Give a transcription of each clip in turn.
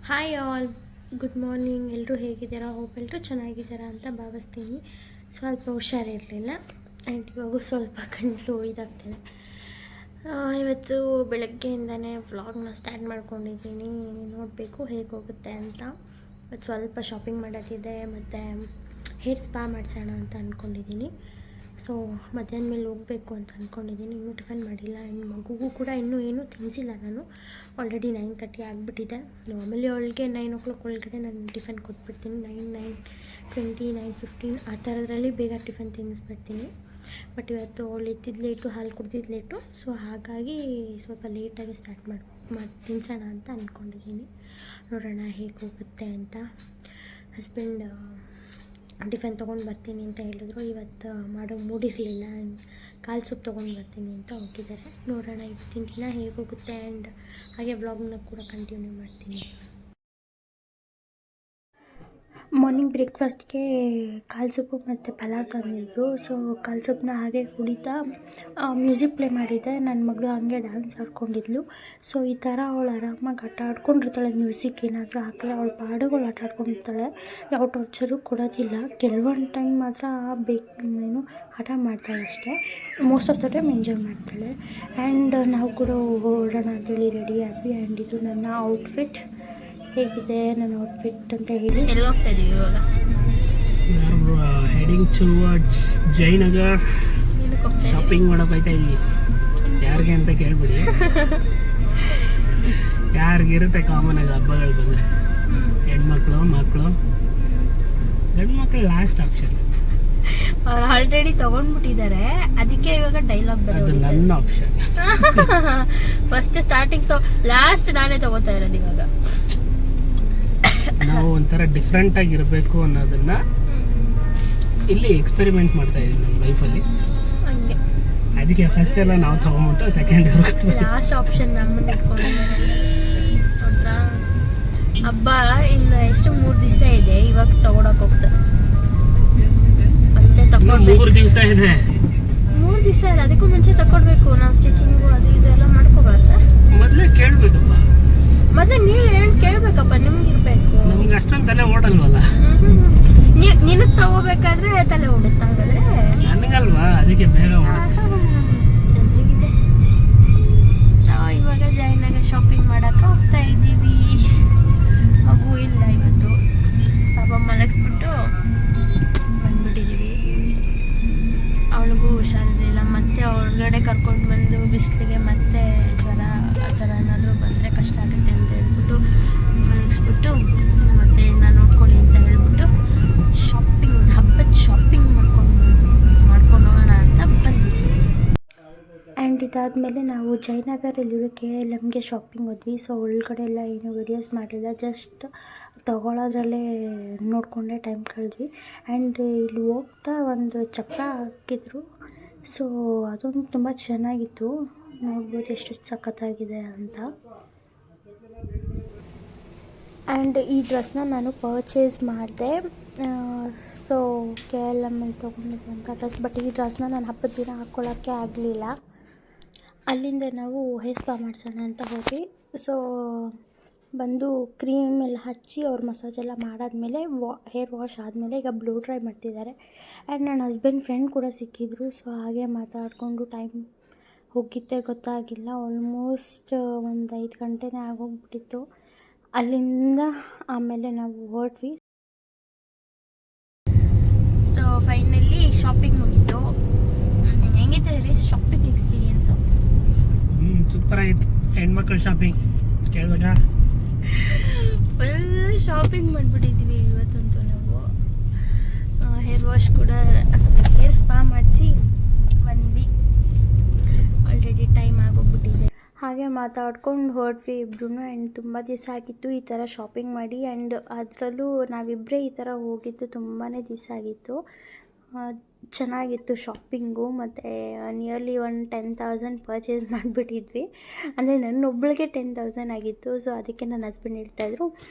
Hi all, good morning. ಎಲ್ಲರೂ ಹೇಗಿದ್ದೀರಾ? Hope ಎಲ್ಲರೂ ಚೆನ್ನಾಗಿದ್ದೀರಾ ಅಂತ ಭಾವಿಸ್ತೀನಿ. ಸ್ವಲ್ಪ ಹುಷಾರಿರಲಿಲ್ಲ ಆ್ಯಂಡ್ ಇವಾಗೂ ಸ್ವಲ್ಪ ಗಂಟಲು ಇದಾಗ್ತಿದೆ. ಇವತ್ತು ಬೆಳಗ್ಗೆಯಿಂದನೇ ವ್ಲಾಗ್ನ ಸ್ಟಾರ್ಟ್ ಮಾಡ್ಕೊಂಡಿದ್ದೀನಿ. ನೋಡಬೇಕು ಹೇಗೆ ಹೋಗುತ್ತೆ ಅಂತ. ಇವತ್ತು ಸ್ವಲ್ಪ ಶಾಪಿಂಗ್ ಮಾಡೋದಿದೆ ಮತ್ತು ಹೇರ್ ಸ್ಪಾ ಮಾಡಿಸೋಣ ಅಂತ ಅಂದ್ಕೊಂಡಿದ್ದೀನಿ. ಸೊ ಮಧ್ಯಾಹ್ನ ಮೇಲೆ ಹೋಗಬೇಕು ಅಂತ ಅಂದ್ಕೊಂಡಿದ್ದೀನಿ. ಇನ್ನೂ ಟಿಫನ್ ಮಾಡಿಲ್ಲ ಆ್ಯಂಡ್ ಮಗುಗೂ ಕೂಡ ಇನ್ನೂ ಏನೂ ತಿನ್ನಿಸಿಲ್ಲ. ನಾನು ಆಲ್ರೆಡಿ 9:30 ಆಗಿಬಿಟ್ಟಿದೆ. ನಾರ್ಮಲಿ ಅವಳಿಗೆ 9 o'clock ಒಳಗಡೆ ನಾನು ಟಿಫನ್ ಕೊಟ್ಬಿಡ್ತೀನಿ. 9:20 9:15 ಆ ಥರದ್ರಲ್ಲಿ ಬೇಗ ಟಿಫನ್ ತಿನ್ನಿಸ್ಬಿಡ್ತೀನಿ. ಬಟ್ ಇವತ್ತು ಅವಳು ಎತ್ತಿದ್ದು ಲೇಟು, ಹಾಲು ಕುಡ್ದಿದ್ದು ಲೇಟು. ಸೊ ಹಾಗಾಗಿ ಸ್ವಲ್ಪ ಲೇಟಾಗಿ ಸ್ಟಾರ್ಟ್ ಮಾಡಿ ತಿನ್ನಿಸೋಣ ಅಂತ ಅಂದ್ಕೊಂಡಿದ್ದೀನಿ. ನೋಡೋಣ ಹೇಗೆ ಹೋಗುತ್ತೆ ಅಂತ. ಹಸ್ಬೆಂಡ್ ಟಿಫನ್ ತೊಗೊಂಡು ಬರ್ತೀನಿ ಅಂತ ಹೇಳಿದ್ರು. ಇವತ್ತು ಮಾಡೋ ಮೂಡಿರಲಿಲ್ಲ. ಕಾಲು ಸೊಪ್ಪು ತೊಗೊಂಡು ಬರ್ತೀನಿ ಅಂತ ಹೋಗಿದ್ದಾರೆ. ನೋಡೋಣ ಇವತ್ತಿನ ದಿನ ಹೇಗೆ ಹೋಗುತ್ತೆ ಆ್ಯಂಡ್ ಹಾಗೆ ವ್ಲಾಗ್ನ ಕೂಡ ಕಂಟಿನ್ಯೂ ಮಾಡ್ತೀನಿ. ಮಾರ್ನಿಂಗ್ ಬ್ರೇಕ್ಫಾಸ್ಟ್ಗೆ ಕಾಲು ಸೊಪ್ಪು ಮತ್ತು ಪಲಾವ್ ತಂದಿದ್ರು. ಸೊ ಕಾಲು ಸೊಪ್ಪನ್ನ ಹಾಗೆ ಕುಡಿತಾ ಮ್ಯೂಸಿಕ್ ಪ್ಲೇ ಮಾಡಿದ್ದೆ. ನನ್ನ ಮಗಳು ಹಾಗೆ ಡ್ಯಾನ್ಸ್ ಆಡ್ಕೊಂಡಿದ್ಲು. ಸೊ ಈ ಥರ ಅವಳು ಆರಾಮಾಗಿ ಆಟ ಆಡ್ಕೊಂಡಿರ್ತಾಳೆ. ಮ್ಯೂಸಿಕ್ ಏನಾದರೂ ಹಾಕಲ್ಲ, ಅವಳು ಪಾಡುಗಳು ಆಟ ಆಡ್ಕೊಂಡಿರ್ತಾಳೆ. ಯಾವ ಟಾರ್ಚರು ಕೊಡೋದಿಲ್ಲ. ಕೆಲವೊಂದು ಟೈಮ್ ಮಾತ್ರ ಆಟ ಮಾಡ್ತಾಳೆ ಅಷ್ಟೇ. Most of the time enjoy ಮಾಡ್ತಾಳೆ. ಆ್ಯಂಡ್ ನಾವು ಕೂಡ ಹೊರಡೋಣ ಅಂತೇಳಿ ರೆಡಿ ಆದ್ವಿ. ಆ್ಯಂಡ್ ಇದು ನನ್ನ ಔಟ್ಫಿಟ್. ಹೇಗಿದೆ ನನ್ನ ಔಟ್ಫಿಟ್ ಅಂತ ಹೇಳಿ. ಎಲ್ಲಿ ಹೋಗ್ತಾ ಇದೀವಿ ಇವಾಗ? Heading towards Jayanagar. ಶಾಪಿಂಗ್ ಮಾಡಕ್ಕೆ ಹೋಗ್ತಾ ಇದೀವಿ. ಯಾರಿಗೆ ಅಂತ ಕೇಳ್ಬಿಡಿ. ಯಾರಿಗಿರುತ್ತೆ ಕಾಮನ್ ಆಗಿ ಹಬ್ಬಗಳು ಬಂದರೆ? ಹೆಣ್ಮಕ್ಳು, ಮಕ್ಕಳು. ಗಂಡು ಮಕ್ಕಳು ಲಾಸ್ಟ್ ಆಪ್ಷನ್. ಅವ್ರು ಆಲ್ರೆಡಿ ತಗೊಂಡ್ಬಿಟ್ಟಿದ್ದಾರೆ, ಅದಕ್ಕೆ ಇವಾಗ ಡೈಲಾಗ್ ಅದು ನನ್ನ ಆಪ್ಷನ್. ಫಸ್ಟ್ ಸ್ಟಾರ್ಟಿಂಗ್ ಲಾಸ್ಟ್ ನಾನೇ ತಗೋತಾ ಇರೋದು. ಇವಾಗ ನಾವು ಒಂಥರ ಡಿಫ್ರೆಂಟ್ ಆಗಿರಬೇಕು ಅನ್ನೋದನ್ನ ಇಲ್ಲಿ ಎಕ್ಸ್ಪೆರಿಮೆಂಟ್ ಮಾಡ್ತಾ ಇದ್ದೀವಿ ನಮ್ಮ ಲೈಫಲ್ಲಿ. ಹಂಗೆ ಅದಕ್ಕೆ ಫಸ್ಟ್ ಎಲ್ಲ ನಾವು ತಗೊಂಬಿಟ್ಟು ಸೆಕೆಂಡ್ ಲಾಸ್ಟ್ ಆಪ್ಷನ್ ನಮ್ಮನ್ನ ಇಟ್ಕೊಂಡಿದ್ದಾರೆ. ಹಬ್ಬ ಇನ್ನು ಎಷ್ಟು 3 ದಿವಸ ಇದೆ. ಇವಾಗ ತಗೊಳಕ್ ಹೋಗ್ತಾರೆ. ಅಷ್ಟೇ ತಗೊಂಡು 3 ದಿವಸ ಇದೆ. 3 ದಿವಸ ಇದೆ. ಅದಕ್ಕೂ ಮುಂಚೆ ತಗೊಳ್ಬೇಕು. ನಾವು ಸ್ಟಿಚಿಂಗು ಅದು ಇದು ಎಲ್ಲ ಮಾಡ್ಕೋಬಾರ್ದ? ಮೊದಲೇ ಕೇಳ್ಬೇಕಪ್ಪ. ಮೊದಲೇ ನೀವು ಏನು ಕೇಳ್ಬೇಕಪ್ಪ. ನಿಮ್ಗೆ ಇರ್ಬೇಕು. ನಮ್ಗೆ ಅಷ್ಟೊಂದು ತಲೆ ಓಡಲ್ವಲ್ಲ. ನಿನಗೆ ತಗೋಬೇಕಾದ್ರೆ ತಲೆ ಓಡುತ್ತೆ. ಹಾಗಾದ್ರೆ ನನಗಲ್ವಾ, ಅದಕ್ಕೆ ಬೇಗ ಓಡುತ್ತೆ. ಚೆನ್ನಾಗಿದೆ. ಸೊ ಇವಾಗ ಜಯನಗರ ಶಾಪಿಂಗ್ ಮಾಡಕ್ಕೆ ಹೋಗ್ತಾ ಇದ್ದೀವಿ. ಮಗು ಇಲ್ಲ ಇವತ್ತು. ಪಾಪ ಮಲಗಿಸ್ಬಿಟ್ಟು ಬಂದ್ಬಿಟ್ಟಿದ್ದೀವಿ. ಅವಳಿಗೂ ಹುಷಾರಿರಲಿಲ್ಲ. ಮತ್ತೆ ಹೊರಗಡೆ ಕರ್ಕೊಂಡು ಬಂದು ಬಿಸಿಲಿಗೆ ಮತ್ತೆ ಜ್ವರ ಆ ಥರ ಏನಾದರೂ ಬಂದರೆ ಕಷ್ಟ ಆಗುತ್ತೆ ಅಂತ ಹೇಳ್ಬಿಟ್ಟು ಮಲಗಿಸ್ಬಿಟ್ಟು ಮತ್ತೆ ನಾನು ನೋಡ್ಕೊಳ್ಳಿ ಅಂತ ಹೇಳ್ಬಿಟ್ಟು ಹಬ್ಬದ ಶಾಪಿಂಗ್ ಮಾಡ್ಕೊಂಡು ಹೋಗೋಣ ಅಂತ ಬಂದಿದ್ವಿ. ಆ್ಯಂಡ್ ಇದಾದಮೇಲೆ ನಾವು ಜಯನಗರಲ್ಲಿರೋ KLMಗೆ ಶಾಪಿಂಗ್ ಹೋದ್ವಿ. ಸೊ ಒಳಗಡೆ ಎಲ್ಲ ಏನು ವೀಡಿಯೋಸ್ ಮಾಡಿಲ್ಲ, ಜಸ್ಟ್ ತಗೊಳ್ಳೋದ್ರಲ್ಲೇ ನೋಡಿಕೊಂಡೇ ಟೈಮ್ ಕಳೆದ್ವಿ. ಆ್ಯಂಡ್ ಇಲ್ಲಿ ಹೋಗ್ತಾ ಒಂದು ಚಕ್ರ ಹಾಕಿದ್ರು. ಸೊ ಅದೊಂದು ತುಂಬ ಚೆನ್ನಾಗಿತ್ತು. ನೋಡ್ಬೋದು ಎಷ್ಟು ಸಖತ್ತಾಗಿದೆ ಅಂತ. ಆ್ಯಂಡ್ ಈ ಡ್ರೆಸ್ನ ನಾನು ಪರ್ಚೇಸ್ ಮಾಡಿದೆ. ಸೊ KLMಲ್ಲಿ ತೊಗೊಂಡಿದ್ದಂಥ ಡ್ರೆಸ್. ಬಟ್ ಈ ಡ್ರೆಸ್ನ ನಾನು ಹಬ್ಬದ ದಿನ ಹಾಕ್ಕೊಳ್ಳೋಕ್ಕೆ ಆಗಲಿಲ್ಲ. ಅಲ್ಲಿಂದ ನಾವು ಹೇರ್ ಸ್ಪಾ ಮಾಡಿಸೋಣ ಅಂತ ಹೋದ್ವಿ. ಸೊ ಬಂದು ಕ್ರೀಮ್ ಎಲ್ಲ ಹಚ್ಚಿ ಅವ್ರು ಮಸಾಜ್ ಎಲ್ಲ ಮಾಡಾದ್ಮೇಲೆ ಹೇರ್ ವಾಶ್ ಆದಮೇಲೆ ಈಗ ಬ್ಲೂ ಡ್ರೈ ಮಾಡ್ತಿದ್ದಾರೆ. ಆ್ಯಂಡ್ ನನ್ನ ಹಸ್ಬೆಂಡ್ ಫ್ರೆಂಡ್ ಕೂಡ ಸಿಕ್ಕಿದ್ರು. ಸೊ ಹಾಗೆ ಮಾತಾಡಿಕೊಂಡು ಟೈಮ್ ಹೋಗಿದ್ದೆ ಗೊತ್ತಾಗಿಲ್ಲ. ಆಲ್ಮೋಸ್ಟ್ ಒಂದು 5 ಗಂಟೆನೇ ಆಗೋಗ್ಬಿಟ್ಟಿತ್ತು. ಅಲ್ಲಿಂದ ಆಮೇಲೆ ನಾವು ಹೊರಟ್ವಿ. ಸೊ ಫೈನಲಿ ಶಾಪಿಂಗ್ ಮುಗೀತು. ಹೆಂಗಿತ್ತು ರೀ ಶಾಪಿಂಗ್ ಎಕ್ಸ್ಪೀರಿಯನ್ಸು? ಸೂಪರ್ ಆಗಿತ್ತು. ಹೆಣ್ಮಕ್ಳು ಶಾಪಿಂಗ್ ಕೇಳ್ಬೇಕಾ? ಫುಲ್ ಶಾಪಿಂಗ್ ಮಾಡಿಬಿಟ್ಟಿದ್ದೀವಿ ಇವತ್ತಂತೂ ನಾವು. ಹೇರ್ ವಾಶ್ ಕೂಡ ಹೇರ್ ಸ್ಪಾ ಮಾಡಿಸಿ ಬಂದ್ವಿ. ಆಲ್ರೆಡಿ ಟೈಮ್ ಆಗೋಗ್ಬಿಟ್ಟಿದೆ. ಹಾಗೆ ಮಾತಾಡ್ಕೊಂಡು ಹೊರಟ್ವಿ ಇಬ್ರು. ಆ್ಯಂಡ್ ತುಂಬ ದಿವಸ ಆಗಿತ್ತು ಈ ಥರ ಶಾಪಿಂಗ್ ಮಾಡಿ. ಆ್ಯಂಡ್ ಅದರಲ್ಲೂ ನಾವಿಬ್ಬರೇ ಈ ಥರ ಹೋಗಿದ್ದು ತುಂಬಾ ದಿವಸ ಆಗಿತ್ತು. ಚೆನ್ನಾಗಿತ್ತು ಶಾಪಿಂಗು. ಮತ್ತು ನಿಯರ್ಲಿ ಒಂದು 10,000 ಪರ್ಚೇಸ್ ಮಾಡಿಬಿಟ್ಟಿದ್ವಿ. ಅಂದರೆ ನನ್ನೊಬ್ಬಳಿಗೆ 10,000 ಆಗಿತ್ತು. ಸೊ ಅದಕ್ಕೆ ನನ್ನ ಹಸ್ಬೆಂಡ್ ಹೇಳ್ತಾಯಿದ್ರು,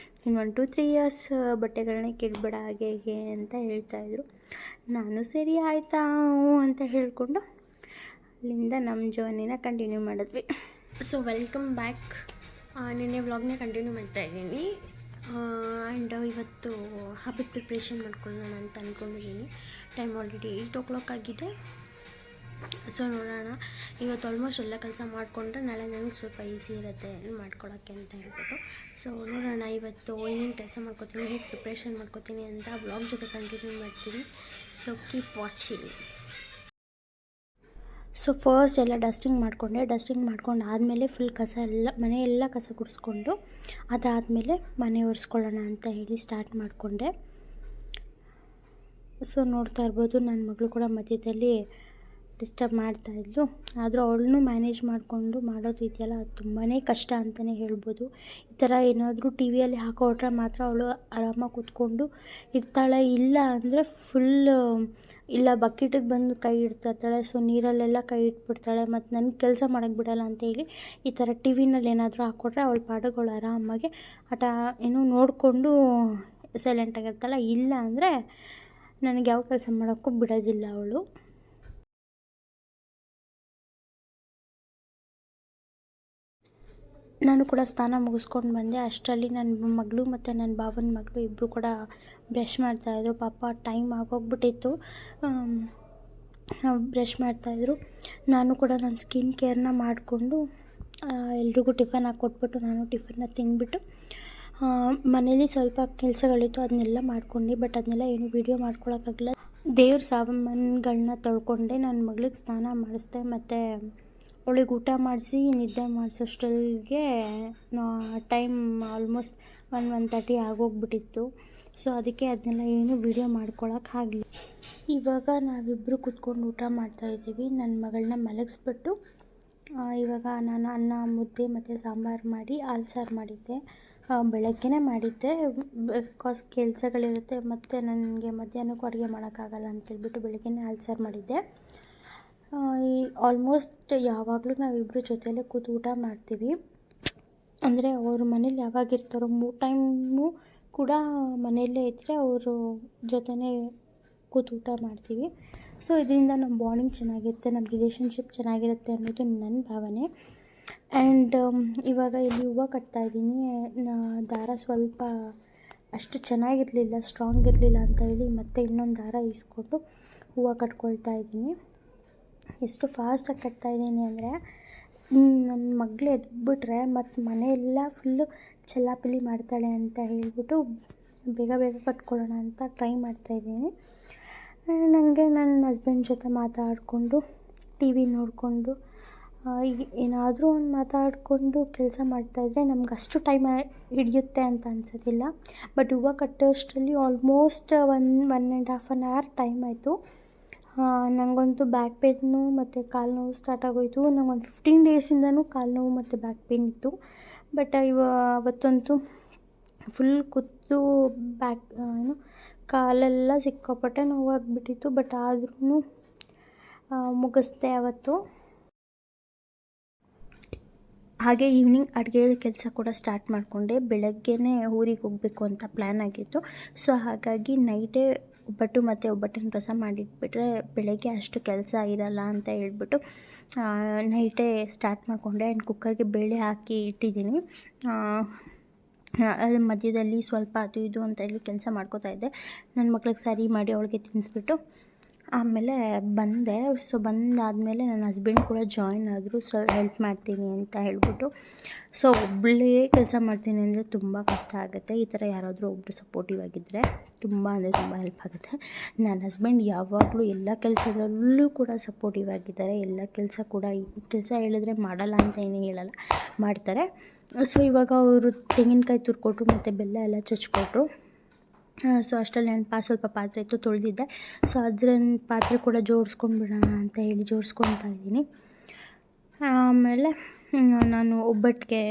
ಇನ್ನು 1-2-3 ಇಯರ್ಸ್ ಬಟ್ಟೆಗಳನ್ನೇ ಕೆಡಬೇಡ ಹಾಗೆ ಹೀಗೆ ಅಂತ ಹೇಳ್ತಾಯಿದ್ರು. ನಾನು ಸರಿ ಆಯಿತಾ ಅಂತ ಹೇಳಿಕೊಂಡು ಅಲ್ಲಿಂದ ನಮ್ಮ ಜರ್ನಿನ ಕಂಟಿನ್ಯೂ ಮಾಡಿದ್ವಿ. So welcome back. ನಿನ್ನೆ ವ್ಲಾಗ್ನ ಕಂಟಿನ್ಯೂ ಮಾಡ್ತಾ ಇದ್ದೀನಿ. ಆ್ಯಂಡ್ ಇವತ್ತು ಹಬ್ಬದ ಪ್ರಿಪ್ರೇಷನ್ ಮಾಡ್ಕೊಳ್ಳೋಣ ಅಂತ ಅಂದ್ಕೊಂಡಿದ್ದೀನಿ. ಟೈಮ್ ಆಲ್ರೆಡಿ 8 ಆಗಿದೆ. ಸೊ ನೋಡೋಣ, ಇವತ್ತು ಆಲ್ಮೋಸ್ಟ್ ಎಲ್ಲ ಕೆಲಸ ಮಾಡಿಕೊಂಡ್ರೆ ನಾಳೆ ನನಗೆ ಸ್ವಲ್ಪ ಈಸಿ ಇರುತ್ತೆ ಮಾಡ್ಕೊಳ್ಳೋಕ್ಕೆ ಅಂತ ಹೇಳ್ಬಿಟ್ಟು. ಸೊ ನೋಡೋಣ ಇವತ್ತು ಏನೇನು ಕೆಲಸ ಮಾಡ್ಕೋತೀನಿ, ಹೇಗೆ ಪ್ರಿಪ್ರೇಷನ್ ಮಾಡ್ಕೋತೀನಿ ಅಂತ ಬ್ಲಾಗ್ ಜೊತೆ ಕಂಟಿನ್ಯೂ ಮಾಡ್ತೀನಿ. So keep watching. So first ಎಲ್ಲ ಡಸ್ಟಿಂಗ್ ಮಾಡ್ಕೊಂಡು ಆದಮೇಲೆ ಫುಲ್ ಕಸ ಎಲ್ಲ ಮನೆಯೆಲ್ಲ ಕಸ ಗುಡಿಸ್ಕೊಂಡು ಅದಾದಮೇಲೆ ಮನೆ ಒರೆಸ್ಕೊಳ್ಳೋಣ ಅಂತ ಹೇಳಿ ಸ್ಟಾರ್ಟ್ ಮಾಡಿಕೊಂಡೆ. ಸೊ ನೋಡ್ತಾ ಇರ್ಬೋದು, ನನ್ನ ಮಗಳು ಕೂಡ ಮಧ್ಯದಲ್ಲಿ ಡಿಸ್ಟರ್ಬ್ ಮಾಡ್ತಾಯಿದ್ಲು. ಆದರೂ ಅವಳನ್ನೂ ಮ್ಯಾನೇಜ್ ಮಾಡಿಕೊಂಡು ಮಾಡೋದು ಇದೆಯಲ್ಲ, ಅದು ತುಂಬಾ ಕಷ್ಟ ಅಂತಲೇ ಹೇಳ್ಬೋದು. ಈ ಥರ ಏನಾದರೂ ಟಿ ವಿಯಲ್ಲಿ ಹಾಕೊಟ್ರೆ ಮಾತ್ರ ಅವಳು ಆರಾಮಾಗಿ ಕೂತ್ಕೊಂಡು ಇರ್ತಾಳೆ. ಇಲ್ಲ ಅಂದರೆ ಇಲ್ಲ ಬಕೆಟಿಗೆ ಬಂದು ಕೈ ಇಡ್ತಾಯಿರ್ತಾಳೆ. ಸೊ ನೀರಲ್ಲೆಲ್ಲ ಕೈ ಇಟ್ಬಿಡ್ತಾಳೆ. ಮತ್ತು ನನಗೆ ಕೆಲಸ ಮಾಡೋಕ್ಕೆ ಬಿಡೋಲ್ಲ ಅಂತೇಳಿ ಈ ಥರ ಟಿ ವಿನಲ್ಲಿ ಏನಾದರೂ ಹಾಕ್ಕೊಟ್ರೆ ಅವಳ ಪಾಡಿಗೆ ಅವಳು ಆರಾಮಾಗಿ ನೋಡಿಕೊಂಡು ಸೈಲೆಂಟಾಗಿರ್ತಾಳೆ. ಇಲ್ಲ ಅಂದರೆ ನನಗೆ ಯಾವ ಕೆಲಸ ಮಾಡೋಕ್ಕೂ ಬಿಡೋದಿಲ್ಲ ಅವಳು. ನಾನು ಕೂಡ ಸ್ನಾನ ಮುಗಿಸ್ಕೊಂಡು ಬಂದೆ. ಅಷ್ಟರಲ್ಲಿ ನನ್ನ ಮಗಳು ಮತ್ತು ನನ್ನ ಭಾವನ ಮಗಳು ಇಬ್ಬರು ಕೂಡ ಬ್ರಷ್ ಮಾಡ್ತಾಯಿದ್ರು. ಪಾಪ ಟೈಮ್ ಆಗೋಗ್ಬಿಟ್ಟಿತ್ತು, ಬ್ರಷ್ ಮಾಡ್ತಾಯಿದ್ರು. ನಾನು ಕೂಡ ನನ್ನ ಸ್ಕಿನ್ ಕೇರ್ನ ಮಾಡಿಕೊಂಡು ಎಲ್ರಿಗೂ ಟಿಫನ್ ಹಾಕ್ಕೊಟ್ಬಿಟ್ಟು ನಾನು ಟಿಫನ್ನ ತಿಂದ್ಬಿಟ್ಟು ಮನೇಲಿ ಸ್ವಲ್ಪ ಕೆಲಸಗಳಿತ್ತು, ಅದನ್ನೆಲ್ಲ ಮಾಡ್ಕೊಂಡು. ಬಟ್ ಅದನ್ನೆಲ್ಲ ಏನು ವೀಡಿಯೋ ಮಾಡ್ಕೊಳಕ್ಕಾಗಲ್ಲ. ದೇವ್ರ ಸಾಮಾನುಗಳನ್ನ ತೊಳ್ಕೊಂಡೆ, ನನ್ನ ಮಗಳಿಗೆ ಸ್ನಾನ ಮಾಡಿಸ್ದೆ, ಮತ್ತು ಅವಳಿಗೆ ಊಟ ಮಾಡಿಸಿ ನಿದ್ದೆ ಮಾಡಿಸೋಷ್ಟೊತ್ತಿಗೆ ಟೈಮ್ ಆಲ್ಮೋಸ್ಟ್ 1:30 ಆಗೋಗ್ಬಿಟ್ಟಿತ್ತು. ಸೊ ಅದಕ್ಕೆ ಅದನ್ನೆಲ್ಲ ಏನು ವೀಡಿಯೋ ಮಾಡ್ಕೊಳಕ್ಕಾಗಲಿ. ಇವಾಗ ನಾವಿಬ್ಬರು ಕೂತ್ಕೊಂಡು ಊಟ ಮಾಡ್ತಾಯಿದ್ದೀವಿ. ನನ್ನ ಮಗಳನ್ನ ಮಲಗಿಸ್ಬಿಟ್ಟು ಇವಾಗ ನಾನು ಅನ್ನ ಮುದ್ದೆ ಮತ್ತು ಸಾಂಬಾರು ಮಾಡಿ ಹಾಲು ಸಾರು ಮಾಡಿದ್ದೆ. ಬೆಳಗ್ಗೆನೇ ಮಾಡಿದ್ದೆ, ಬಿಕಾಸ್ ಕೆಲಸಗಳಿರುತ್ತೆ ಮತ್ತು ನನಗೆ ಮಧ್ಯಾಹ್ನಕ್ಕೂ ಅಡುಗೆ ಮಾಡೋಕ್ಕಾಗಲ್ಲ ಅಂತೇಳ್ಬಿಟ್ಟು ಬೆಳಗ್ಗೆನೇ ಹಾಲು ಸಾರು ಮಾಡಿದ್ದೆ. ಆಲ್ಮೋಸ್ಟ್ ಯಾವಾಗಲೂ ನಾವಿಬ್ಬರು ಜೊತೆಯಲ್ಲೇ ಕೂತು ಊಟ ಮಾಡ್ತೀವಿ. ಅಂದರೆ ಅವ್ರ ಮನೇಲಿ ಯಾವಾಗ ಇರ್ತಾರೋ 3 ಟೈಮು ಕೂಡ ಮನೆಯಲ್ಲೇ ಇದ್ದರೆ ಅವರು ಜೊತೆನೇ ಕೂತು ಊಟ ಮಾಡ್ತೀವಿ. ಸೊ ಇದರಿಂದ ನಮ್ಮ ಬಾಂಡಿಂಗ್ ಚೆನ್ನಾಗಿರುತ್ತೆ, ನಮ್ಮ ರಿಲೇಷನ್ಶಿಪ್ ಚೆನ್ನಾಗಿರುತ್ತೆ ಅನ್ನೋದು ನನ್ನ ಭಾವನೆ. ಆ್ಯಂಡ್ ಇವಾಗ ಇಲ್ಲಿ ಹೂವು ಕಟ್ತಾಯಿದ್ದೀನಿ. ದಾರ ಸ್ವಲ್ಪ ಅಷ್ಟು ಚೆನ್ನಾಗಿರಲಿಲ್ಲ, ಸ್ಟ್ರಾಂಗ್ ಇರಲಿಲ್ಲ ಅಂತ ಹೇಳಿ ಮತ್ತೆ ಇನ್ನೊಂದು ದಾರ ಇಸ್ಕೊಂಡು ಹೂವು ಕಟ್ಕೊಳ್ತಾ ಇದ್ದೀನಿ. ಎಷ್ಟು ಫಾಸ್ಟಾಗಿ ಕಟ್ತಾಯಿದ್ದೀನಿ ಅಂದರೆ ನನ್ನ ಮಗಳು ಎದ್ಬಿಟ್ರೆ ಮತ್ತು ಮನೆಯೆಲ್ಲ ಫುಲ್ಲು ಚೆಲ್ಲಾಪಿಲ್ಲಿ ಮಾಡ್ತಾಳೆ ಅಂತ ಹೇಳ್ಬಿಟ್ಟು ಬೇಗ ಬೇಗ ಕಟ್ಕೊಳ್ಳೋಣ ಅಂತ ಟ್ರೈ ಮಾಡ್ತಾಯಿದ್ದೀನಿ. ನನಗೆ ನನ್ನ ಹಸ್ಬೆಂಡ್ ಜೊತೆ ಮಾತಾಡಿಕೊಂಡು ಟಿ ವಿ ನೋಡಿಕೊಂಡು ಈಗ ಏನಾದರೂ ಒಂದು ಮಾತಾಡಿಕೊಂಡು ಕೆಲಸ ಮಾಡ್ತಾಯಿದ್ರೆ ನಮ್ಗೆ ಅಷ್ಟು ಟೈಮ್ ಹಿಡಿಯುತ್ತೆ ಅಂತ ಅನ್ಸೋದಿಲ್ಲ. ಬಟ್ ಹೂವು ಕಟ್ಟೋಷ್ಟರಲ್ಲಿ ಆಲ್ಮೋಸ್ಟ್ 1.5 ಅವರ್ ಟೈಮ್ ಆಯಿತು. ನನಗಂತೂ ಬ್ಯಾಕ್ ಪೇನು ಮತ್ತು ಕಾಲು ನೋವು ಸ್ಟಾರ್ಟ್ ಆಗೋಯಿತು. ನಂಗೊಂದು 15 ಡೇಸಿಂದನೂ ಕಾಲು ನೋವು ಮತ್ತು ಬ್ಯಾಕ್ ಪೇನ್ ಇತ್ತು. ಬಟ್ ಅವತ್ತಂತೂ ಫುಲ್ ಕೂತು ಕಾಲೆಲ್ಲ ಸಿಕ್ಕಾಪಟ್ಟೆ ನೋವಾಗಿಬಿಟ್ಟಿತ್ತು. ಬಟ್ ಆದ್ರೂ ಮುಗಿಸ್ದೆ ಅವತ್ತು. ಹಾಗೆ ಈವ್ನಿಂಗ್ ಅಡುಗೆ ಕೆಲಸ ಕೂಡ ಸ್ಟಾರ್ಟ್ ಮಾಡಿಕೊಂಡೆ. ಬೆಳಗ್ಗೆನೇ ಊರಿಗೆ ಹೋಗಬೇಕು ಅಂತ ಪ್ಲ್ಯಾನ್ ಆಗಿತ್ತು. ಸೊ ಹಾಗಾಗಿ ನೈಟೇ ಒಬ್ಬಟ್ಟು ಮತ್ತು ಒಬ್ಬಟ್ಟಿನ ರಸ ಮಾಡಿಟ್ಬಿಟ್ರೆ ಬೆಳಗ್ಗೆ ಅಷ್ಟು ಕೆಲಸ ಇರಲ್ಲ ಅಂತ ಹೇಳ್ಬಿಟ್ಟು ನೈಟೇ ಸ್ಟಾರ್ಟ್ ಮಾಡಿಕೊಂಡೆ. ಆ್ಯಂಡ್ ಕುಕ್ಕರ್ಗೆ ಬೇಳೆ ಹಾಕಿ ಇಟ್ಟಿದ್ದೀನಿ. ಅದ್ರ ಮಧ್ಯದಲ್ಲಿ ಸ್ವಲ್ಪ ಅದು ಇದು ಅಂತ ಹೇಳಿ ಕೆಲಸ ಮಾಡ್ಕೋತಾಯಿದ್ದೆ. ನನ್ನ ಮಕ್ಳಿಗೆ ಸರಿ ಮಾಡಿ ಅವಳಿಗೆ ತಿನ್ನಿಸ್ಬಿಟ್ಟು ಆಮೇಲೆ ಬಂದೆ. ಸೊ ಬಂದಾದಮೇಲೆ ನನ್ನ ಹಸ್ಬೆಂಡ್ ಕೂಡ ಜಾಯಿನ್ ಆದರು, ಹೆಲ್ಪ್ ಮಾಡ್ತೀನಿ ಅಂತ ಹೇಳ್ಬಿಟ್ಟು. ಸೊ ಒಬ್ಬಳೇ ಕೆಲಸ ಮಾಡ್ತೀನಿ ಅಂದರೆ ತುಂಬ ಕಷ್ಟ ಆಗುತ್ತೆ. ಈ ಥರ ಯಾರಾದರೂ ಒಬ್ಬರು ಸಪೋರ್ಟಿವ್ ಆಗಿದ್ದರೆ ತುಂಬ ಅಂದರೆ ತುಂಬ ಹೆಲ್ಪ್ ಆಗುತ್ತೆ. ನನ್ನ ಹಸ್ಬೆಂಡ್ ಯಾವಾಗಲೂ ಎಲ್ಲ ಕೆಲಸದಲ್ಲೂ ಕೂಡ ಸಪೋರ್ಟಿವ್ ಆಗಿದ್ದಾರೆ. ಎಲ್ಲ ಕೆಲಸ ಕೂಡ ಈ ಕೆಲಸ ಹೇಳಿದ್ರೆ ಮಾಡಲ್ಲ ಅಂತ ಏನೂ ಹೇಳಲ್ಲ, ಮಾಡ್ತಾರೆ. ಸೊ ಇವಾಗ ಅವರು ತೆಂಗಿನಕಾಯಿ ತುರ್ಕೊಟ್ರು ಮತ್ತು ಬೆಲ್ಲ ಎಲ್ಲ ಚಚ್ಕೊಟ್ರು. ಸೊ ಅಷ್ಟರಲ್ಲಿ ನಾನು ಸ್ವಲ್ಪ ಪಾತ್ರೆ ಇತ್ತು, ತೊಳೆದಿದ್ದೆ. ಸೊ ಅದರ ಪಾತ್ರೆ ಕೂಡ ಜೋಡಿಸ್ಕೊಂಡ್ಬಿಡೋಣ ಅಂತ ಹೇಳಿ ಜೋಡಿಸ್ಕೊತಾ ಇದ್ದೀನಿ. ಆಮೇಲೆ ನಾನು ಒಬ್ಬಟ್ಟಿಗೆ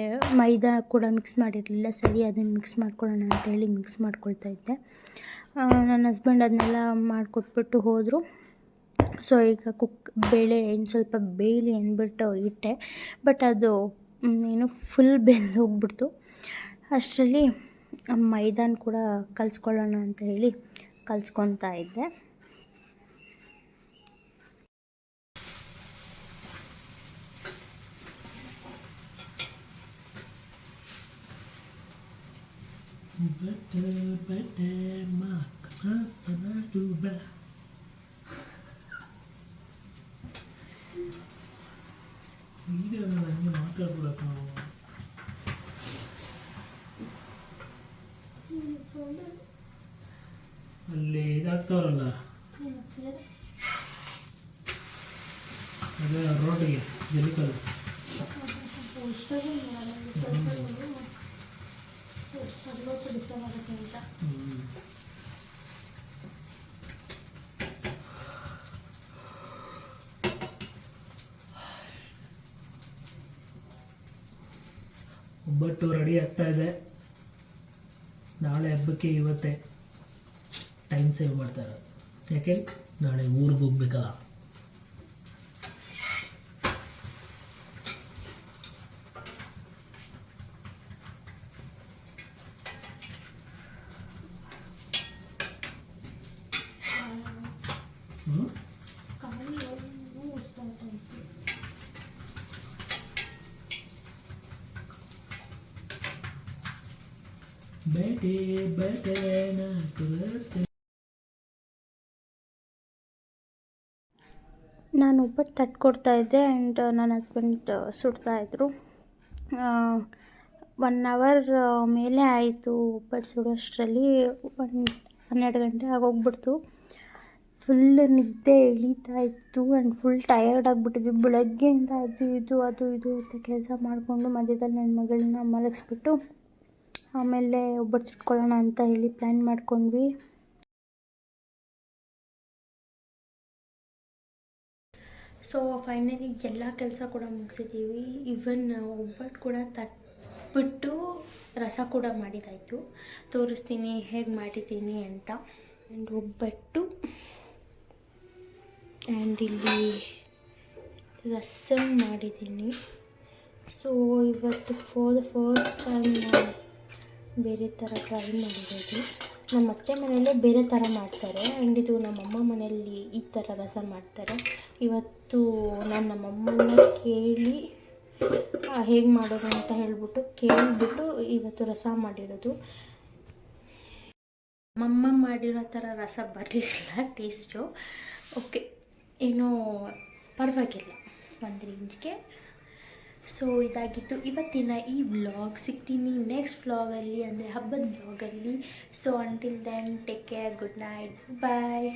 ಮೈದಾ ಕೂಡ ಮಿಕ್ಸ್ ಮಾಡಿರಲಿಲ್ಲ, ಸರಿ ಅದನ್ನು ಮಿಕ್ಸ್ ಮಾಡ್ಕೊಳ್ಳೋಣ ಅಂತ ಹೇಳಿ ಮಿಕ್ಸ್ ಮಾಡ್ಕೊಳ್ತಾ ಇದ್ದೆ. ನನ್ನ ಹಸ್ಬೆಂಡ್ ಅದನ್ನೆಲ್ಲ ಮಾಡಿಕೊಟ್ಬಿಟ್ಟು ಹೋದರು. ಸೊ ಈಗ ಬೇಳೆ ಇನ್ನು ಸ್ವಲ್ಪ ಬೇಯಲಿ ಅಂದ್ಬಿಟ್ಟು ಇಟ್ಟೆ. ಬಟ್ ಅದು ಫುಲ್ ಬೆಂದು ಹೋಗ್ಬಿಡ್ತು. ಅಷ್ಟರಲ್ಲಿ ಮೈದಾನ ಕೂಡ ಕಲಿಸ್ಕೊಳ್ಳೋಣ ಅಂತ ಹೇಳಿ ಕಲಿಸ್ಕೊತಾ ಇದ್ದೆ. ಬಟ್ಟೆ ಮಾತು ಬಾ. ಈಗ ನನಗೆ ಮಾತಾಡ್ಬಿಡಕ್ಕ ನಾವು. ಅಲ್ಲಿ ಇದಾಗ್ತಾವಲ್ಲ ಅದೇ ರೋಡಿಗೆ ಜಲಿಕಲ್ಲು. ಒಬ್ಬಟ್ಟು ರೆಡಿ ಆಗ್ತಾ ಇದೆ. ನಾಳೆ ಹಬ್ಬಕ್ಕೆ ಇವತ್ತೇ ಟೈಮ್ ಸೇವ್ ಮಾಡ್ತಾರೆ. ಯಾಕೆ ನಾಳೆ ಊರಿಗೆ ಹೋಗ್ಬೇಕಲ್ಲ. ಬೇಟೆ ನಾನು ಒಬ್ಬಟ್ಟು ತಟ್ಕೊಡ್ತಾ ಇದ್ದೆ ಆ್ಯಂಡ್ ನನ್ನ ಹಸ್ಬೆಂಡ್ ಸುಡ್ತಾಯಿದ್ರು. 1 ಅವರ್ ಮೇಲೆ ಆಯಿತು ಒಬ್ಬಟ್ಟು ಸುಡೋಷ್ಟರಲ್ಲಿ. 12 ಗಂಟೆ ಆಗೋಗ್ಬಿಡ್ತು. ಫುಲ್ ನಿದ್ದೆ ಎಳೀತಾ ಇತ್ತು ಆ್ಯಂಡ್ ಫುಲ್ ಟಯರ್ಡ್ ಆಗಿಬಿಟ್ಟಿದ್ವಿ. ಬೆಳಗ್ಗೆಯಿಂದ ಅದು ಇದು ಅಂತ ಕೆಲಸ ಮಾಡಿಕೊಂಡು ಮಧ್ಯದಲ್ಲಿ ನನ್ನ ಮಗಳನ್ನ ಮಲಗಿಸ್ಬಿಟ್ಟು ಆಮೇಲೆ ಒಬ್ಬಟ್ಟು ಸುಟ್ಕೊಳ್ಳೋಣ ಅಂತ ಹೇಳಿ ಪ್ಲ್ಯಾನ್ ಮಾಡ್ಕೊಂಡ್ವಿ. ಸೊ ಫೈನಲಿ ಎಲ್ಲ ಕೆಲಸ ಕೂಡ ಮುಗಿಸಿದ್ದೀವಿ. ಈವನ್ ಒಬ್ಬಟ್ಟು ಕೂಡ ತಟ್ಬಿಟ್ಟು ರಸ ಕೂಡ ಮಾಡಿದ್ದಾಯಿತು. ತೋರಿಸ್ತೀನಿ ಹೇಗೆ ಮಾಡಿದ್ದೀನಿ ಅಂತ. ಆ್ಯಂಡ್ ಒಬ್ಬಟ್ಟು ಆ್ಯಂಡ್ ಇಲ್ಲಿ ರಸಮ್ ಮಾಡಿದ್ದೀನಿ. ಸೊ ಇವತ್ತು ಫಾರ್ ದ ಫಸ್ಟ್ ಟೈಮ್ ನಾನು ಬೇರೆ ಥರ ಟ್ರೈ ಮಾಡಿರೋದು. ನಮ್ಮ ಅತ್ತೆ ಮನೆಯಲ್ಲೇ ಬೇರೆ ಥರ ಮಾಡ್ತಾರೆ ಆ್ಯಂಡ್ ಇದು ನಮ್ಮಮ್ಮ ಮನೆಯಲ್ಲಿ ಈ ಥರ ರಸ ಮಾಡ್ತಾರೆ. ಇವತ್ತು ನಾನು ನಮ್ಮಮ್ಮನ ಕೇಳಿ ಹೇಗೆ ಮಾಡೋದು ಅಂತ ಹೇಳ್ಬಿಟ್ಟು ಕೇಳಿಬಿಟ್ಟು ಇವತ್ತು ರಸ ಮಾಡಿರೋದು. ನಮ್ಮಮ್ಮ ಮಾಡಿರೋ ಥರ ರಸ ಬರಲಿಲ್ಲ ಟೇಸ್ಟು. ಓಕೆ, ಏನೋ ಪರವಾಗಿಲ್ಲ, 1 ರೇಂಜ್ಗೆ. ಸೊ ಇದಾಗಿತ್ತು ಇವತ್ತಿನ ಈ ವ್ಲಾಗ್. ಸಿಗ್ತೀನಿ ನೆಕ್ಸ್ಟ್ ವ್ಲಾಗಲ್ಲಿ, ಅಂದರೆ ಹಬ್ಬದ ವ್ಲಾಗಲ್ಲಿ. So until then take care, good night, ಬಾಯ್.